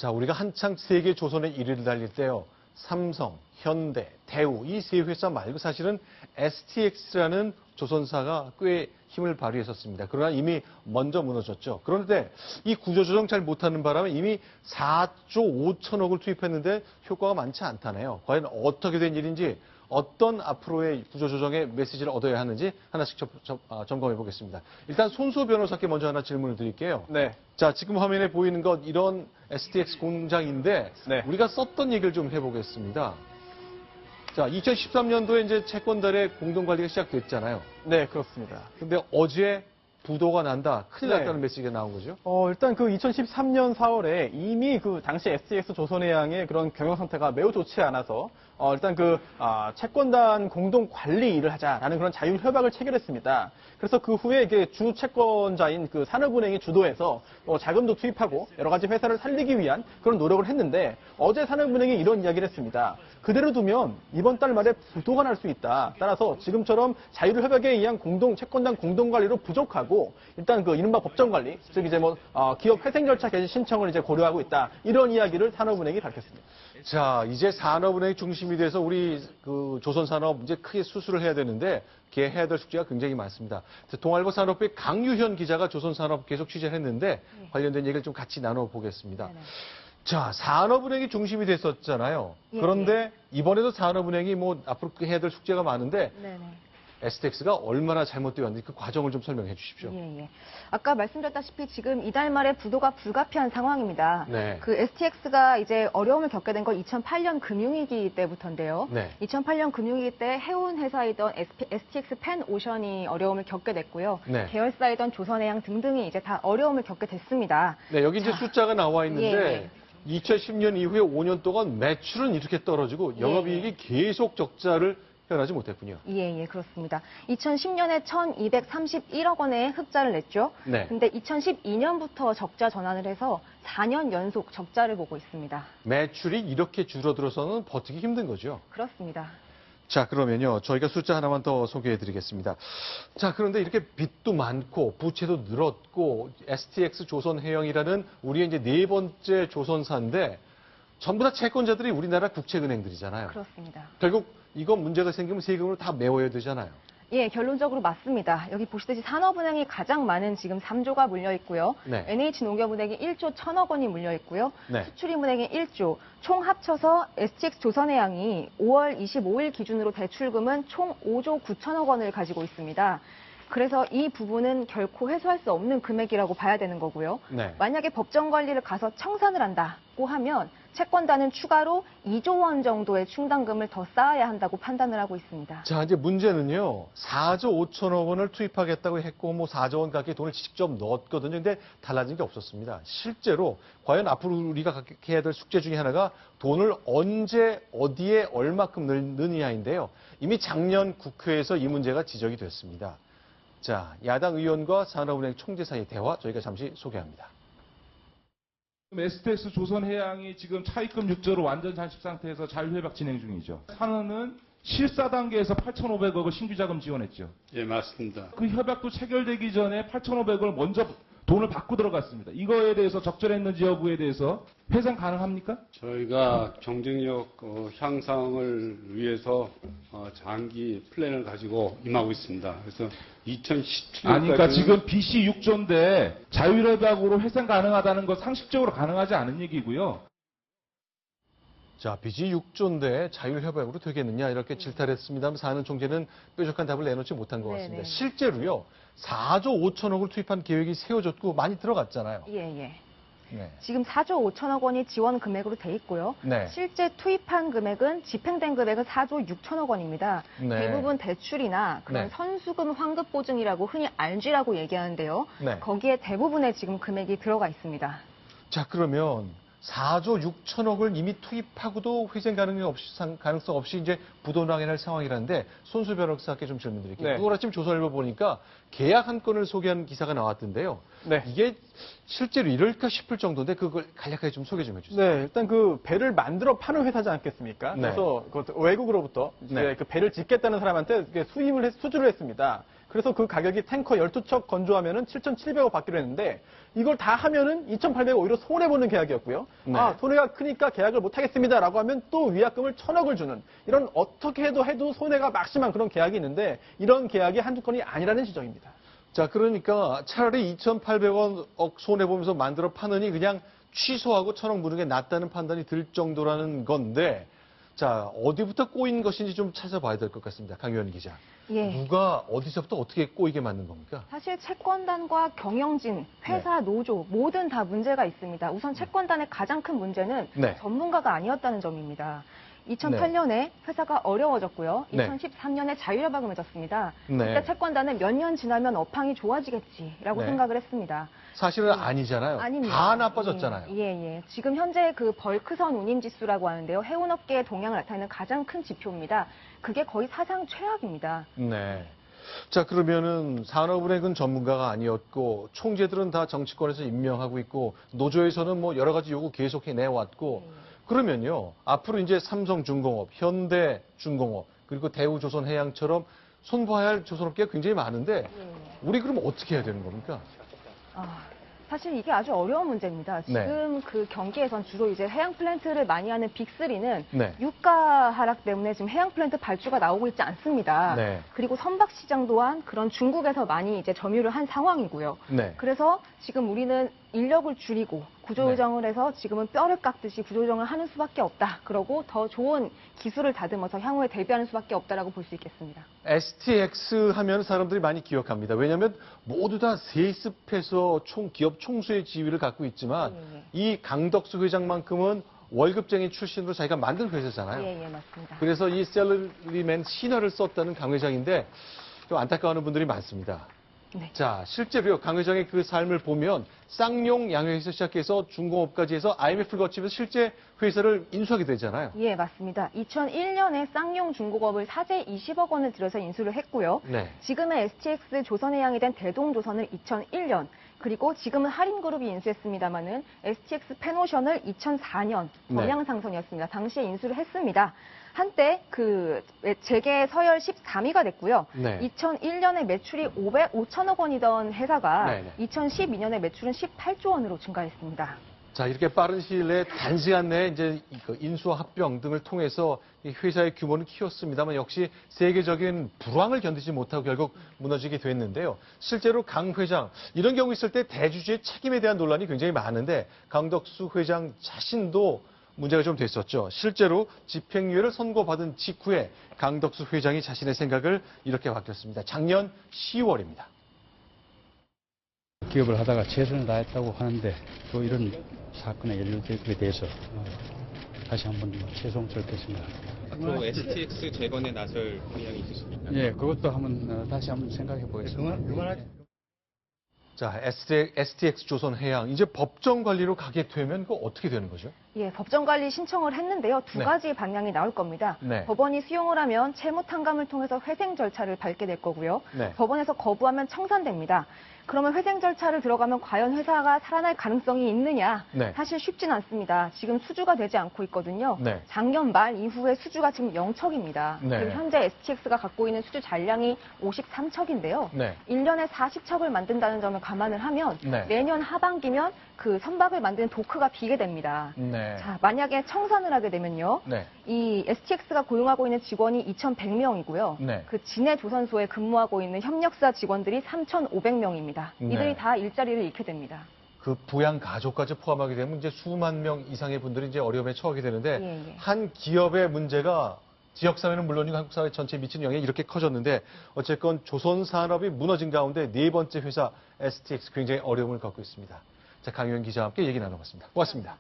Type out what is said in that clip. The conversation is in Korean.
자, 우리가 한창 세계 조선의 1위를 달릴 때요. 삼성, 현대, 대우 이 세 회사 말고 사실은 STX라는 조선사가 꽤 힘을 발휘했었습니다. 그러나 이미 먼저 무너졌죠. 그런데 이 구조조정 잘 못하는 바람에 이미 4조 5천억을 투입했는데 효과가 많지 않다네요. 과연 어떻게 된 일인지 어떤 앞으로의 구조조정의 메시지를 얻어야 하는지 하나씩 점검해 보겠습니다. 일단 손수호 변호사께 먼저 하나 질문을 드릴게요. 네. 자, 지금 화면에 보이는 것 이런 STX 공장인데 네. 우리가 썼던 얘기를 좀 해보겠습니다. 자, 2013년도에 이제 채권달의 공동관리가 시작됐잖아요. 네, 그렇습니다. 근데 어제 부도가 난다, 큰일 네. 났다는 메시지가 나온 거죠? 일단 그 2013년 4월에 이미 그 당시 STX 조선해양의 그런 경영 상태가 매우 좋지 않아서 일단 채권단 공동 관리 일을 하자라는 그런 자율 협약을 체결했습니다. 그래서 그 후에 이게 주 채권자인 그 산업은행이 주도해서 자금도 투입하고 여러 가지 회사를 살리기 위한 그런 노력을 했는데 어제 산업은행이 이런 이야기를 했습니다. 그대로 두면 이번 달 말에 부도가 날 수 있다. 따라서 지금처럼 자율 협약에 의한 채권단 공동 관리로 부족하고 일단 그 이른바 법정 관리, 즉 이제 기업 회생 절차 개시 신청을 이제 고려하고 있다. 이런 이야기를 산업은행이 밝혔습니다. 자, 이제 산업은행이 중심이 돼서 우리 그 조선산업 이제 크게 수술을 해야 되는데 걔 해야 될 숙제가 굉장히 많습니다. 동아일보 산업부의 강유현 기자가 조선산업 계속 취재를 했는데 관련된 얘기를 좀 같이 나눠보겠습니다. 네네. 자, 산업은행이 중심이 됐었잖아요. 예, 그런데 이번에도 산업은행이 앞으로 해야 될 숙제가 많은데 네네. STX가 얼마나 잘못되어 왔는지 그 과정을 좀 설명해 주십시오. 예. 아까 말씀드렸다시피 지금 이달 말에 부도가 불가피한 상황입니다. 네. 그 STX가 이제 어려움을 겪게 된 건 2008년 금융위기 때부터인데요. 네. 2008년 금융위기 때 해운 회사이던 STX 펜오션이 어려움을 겪게 됐고요. 네. 계열사이던 조선해양 등등이 이제 다 어려움을 겪게 됐습니다. 네, 여기 이제 숫자가 나와 있는데 2010년 이후에 5년 동안 매출은 이렇게 떨어지고 영업이익이 계속 적자를 현하지 못했군요. 예, 그렇습니다. 2010년에 1,231억 원의 흑자를 냈죠. 네. 근데 2012년부터 적자 전환을 해서 4년 연속 적자를 보고 있습니다. 매출이 이렇게 줄어들어서는 버티기 힘든 거죠. 그렇습니다. 자, 그러면요. 저희가 숫자 하나만 더 소개해 드리겠습니다. 자, 그런데 이렇게 빚도 많고 부채도 늘었고 STX 조선해양이라는 우리의 이제 네 번째 조선사인데 전부 다 채권자들이 우리나라 국채은행들이잖아요. 그렇습니다. 결국 이건 문제가 생기면 세금으로 다 메워야 되잖아요. 예, 결론적으로 맞습니다. 여기 보시듯이 산업은행이 가장 많은 지금 3조가 물려 있고요. 네. NH농협은행이 1조 1,000억 원이 물려 있고요. 네. 수출입은행이 1조, 총 합쳐서 STX 조선해양이 5월 25일 기준으로 대출금은 총 5조 9천억 원을 가지고 있습니다. 그래서 이 부분은 결코 회수할 수 없는 금액이라고 봐야 되는 거고요. 네. 만약에 법정 관리를 가서 청산을 한다고 하면 채권단은 추가로 2조 원 정도의 충당금을 더 쌓아야 한다고 판단을 하고 있습니다. 자, 이제 문제는요. 4조 5천억 원을 투입하겠다고 했고 4조 원 가까이 돈을 직접 넣었거든요. 근데 달라진 게 없었습니다. 실제로 과연 앞으로 우리가 해야 될 숙제 중에 하나가 돈을 언제 어디에 얼마큼 넣느냐인데요. 이미 작년 국회에서 이 문제가 지적이 됐습니다. 자, 야당 의원과 산업은행 총재 사이의 대화 저희가 잠시 소개합니다. STX 조선해양이 지금 차입금 6조로 완전 잠식 상태에서 자율협약 진행 중이죠. 산업은 실사 단계에서 8,500억을 신규 자금 지원했죠. 예, 맞습니다. 그 협약도 체결되기 전에 8,500억을 먼저 돈을 받고 들어갔습니다. 이거에 대해서 적절했는지 여부에 대해서 회상 가능합니까? 저희가 경쟁력 향상을 위해서 장기 플랜을 가지고 임하고 있습니다. 그래서 2017년까지 아니, 그러니까 지금 빚이 6조인데 자율협약으로 회상 가능하다는 건 상식적으로 가능하지 않은 얘기고요. 자, 빚이 6조인데 자율협약으로 되겠느냐 이렇게 질타했습니다만 사는 총재는 뾰족한 답을 내놓지 못한 것 같습니다. 네네. 실제로요. 4조 5천억을 투입한 계획이 세워졌고 많이 들어갔잖아요. 예. 네. 지금 4조 5천억 원이 지원 금액으로 돼 있고요. 네. 실제 투입한 금액은 집행된 금액은 4조 6천억 원입니다. 네. 대부분 대출이나 그런 네. 선수금 환급 보증이라고 흔히 RG라고 얘기하는데요. 네. 거기에 대부분의 지금 금액이 들어가 있습니다. 자, 그러면 4조 6천억을 이미 투입하고도 회생 가능성 없이 이제 부도나게 상황이라는데 손수 변호사께 좀 질문 드릴게요. 네. 그걸 아침 조선일보 보니까 계약 한 건을 소개한 기사가 나왔던데요. 네. 이게 실제로 이럴까 싶을 정도인데 그걸 간략하게 좀 소개 좀 해주세요. 네, 일단 그 배를 만들어 파는 회사지 않겠습니까? 네. 그래서 그 외국으로부터 네. 그 배를 짓겠다는 사람한테 수주를 했습니다. 그래서 그 가격이 탱커 12척 건조하면은 7,700억 받기로 했는데 이걸 다 하면은 2,800억 오히려 손해보는 계약이었고요. 네. 아, 손해가 크니까 계약을 못하겠습니다라고 하면 또 위약금을 1,000억을 주는 이런 어떻게 해도 손해가 막심한 그런 계약이 있는데 이런 계약이 한두 건이 아니라는 지적입니다. 자, 그러니까 차라리 2,800억 손해보면서 만들어 파느니 그냥 취소하고 1,000억 무는 게 낫다는 판단이 들 정도라는 건데, 자, 어디부터 꼬인 것인지 좀 찾아봐야 될 것 같습니다. 강유현 기자. 예. 누가 어디서부터 어떻게 꼬이게 만든 겁니까? 사실 채권단과 경영진, 회사, 노조 모든 다 문제가 있습니다. 우선 채권단의 가장 큰 문제는 네. 전문가가 아니었다는 점입니다. 2008년에 회사가 어려워졌고요. 네. 2013년에 자율협약을 맺었습니다. 네. 그때 채권단은 몇 년 지나면 업황이 좋아지겠지라고 네. 생각을 했습니다. 사실은 아니잖아요. 아닙니다. 다 나빠졌잖아요. 예. 지금 현재 그 벌크선 운임 지수라고 하는데요. 해운업계의 동향을 나타내는 가장 큰 지표입니다. 그게 거의 사상 최악입니다. 네. 자, 그러면은 산업은행은 전문가가 아니었고, 총재들은 다 정치권에서 임명하고 있고, 노조에서는 뭐 여러 가지 요구 계속해 내왔고, 그러면요, 앞으로 이제 삼성중공업, 현대중공업, 그리고 대우조선해양처럼 손봐야 할 조선업계가 굉장히 많은데, 우리 그럼 어떻게 해야 되는 겁니까? 사실 이게 아주 어려운 문제입니다. 지금 그 경기에선 주로 이제 해양 플랜트를 많이 하는 빅3는 네. 유가 하락 때문에 지금 해양 플랜트 발주가 나오고 있지 않습니다. 네. 그리고 선박 시장 또한 그런 중국에서 많이 이제 점유를 한 상황이고요. 네. 그래서 지금 우리는 인력을 줄이고 구조조정을 해서 지금은 뼈를 깎듯이 구조조정을 하는 수밖에 없다. 그러고 더 좋은 기술을 다듬어서 향후에 대비하는 수밖에 없다라고 볼 수 있겠습니다. STX 하면 사람들이 많이 기억합니다. 왜냐하면 모두 다 세습해서 기업 총수의 지위를 갖고 있지만 이 강덕수 회장만큼은 월급쟁이 출신으로 자기가 만든 회사잖아요. 예, 맞습니다. 그래서 이 셀러리맨 신화를 썼다는 강 회장인데 좀 안타까워하는 분들이 많습니다. 네. 자, 실제로요, 강 회장의 그 삶을 보면 쌍용 양회에서 시작해서 중공업까지 해서 IMF를 거치면서 실제 회사를 인수하게 되잖아요. 예, 맞습니다. 2001년에 쌍용 중공업을 사재 20억 원을 들여서 인수를 했고요. 네. 지금의 STX 조선해양이 된 대동조선을 2001년, 그리고 지금은 할인그룹이 인수했습니다마는 STX 펜오션을 2004년 범양상선이었습니다. 당시에 인수를 했습니다. 한때 그 재계 서열 13위가 됐고요. 네. 2001년에 매출이 5천억 원이던 회사가 네네. 2012년에 매출은 18조 원으로 증가했습니다. 자, 이렇게 빠른 시일 내에 단시간 내에 이제 인수와 합병 등을 통해서 이 회사의 규모는 키웠습니다만 역시 세계적인 불황을 견디지 못하고 결국 무너지게 됐는데요. 실제로 강 회장, 이런 경우 있을 때 대주주의 책임에 대한 논란이 굉장히 많은데 강덕수 회장 자신도 문제가 좀 됐었죠. 실제로 집행유예를 선고받은 직후에 강덕수 회장이 자신의 생각을 이렇게 바뀌었습니다. 작년 10월입니다. 기업을 하다가 최선을 다했다고 하는데 또 이런 사건에 연루되게 돼서 다시 한번 죄송스럽겠습니다. 앞으로 STX 재건에 나설 의향이 있으십니까? 예, 그것도 한번 다시 한번 생각해 보겠습니다. 자, STX 조선해양 이제 법정 관리로 가게 되면 그거 어떻게 되는 거죠? 예, 법정관리 신청을 했는데요. 두 네. 가지 방향이 나올 겁니다. 네. 법원이 수용을 하면 채무탕감을 통해서 회생 절차를 밟게 될 거고요. 네. 법원에서 거부하면 청산됩니다. 그러면 회생 절차를 들어가면 과연 회사가 살아날 가능성이 있느냐? 네. 사실 쉽진 않습니다. 지금 수주가 되지 않고 있거든요. 네. 작년 말 이후에 수주가 지금 0척입니다. 네. 지금 현재 STX가 갖고 있는 수주 잔량이 53척인데요. 네. 1년에 40척을 만든다는 점을 감안을 하면 네. 내년 하반기면 그 선박을 만드는 도크가 비게 됩니다. 네. 자, 만약에 청산을 하게 되면요. 네. 이 STX가 고용하고 있는 직원이 2,100명이고요. 네. 그 진해 조선소에 근무하고 있는 협력사 직원들이 3,500명입니다. 네. 이들이 다 일자리를 잃게 됩니다. 그 부양 가족까지 포함하게 되면 이제 수만 명 이상의 분들이 이제 어려움에 처하게 되는데 예. 한 기업의 문제가 지역 사회는 물론이고 한국 사회 전체에 미치는 영향이 이렇게 커졌는데 어쨌건 조선 산업이 무너진 가운데 네 번째 회사 STX 굉장히 어려움을 겪고 있습니다. 자, 강유현 기자와 함께 얘기 나눠봤습니다. 고맙습니다.